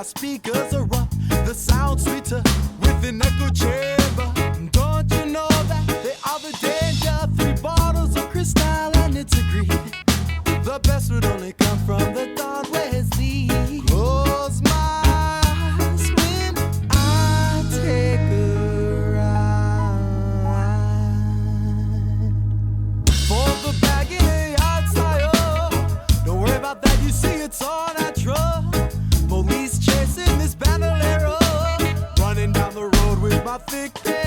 our speakers are up. The sound sweeter with an echo chamber. Don't you know that they are the danger? 3 bottles of crystal and it's agreed. The best would only come from the dawn. Where's the close my eyes when I take a ride. For the bag in the outside, oh, don't worry about that, you see it's all natural. Police chasing this bandolero, running down the road with my thick hair.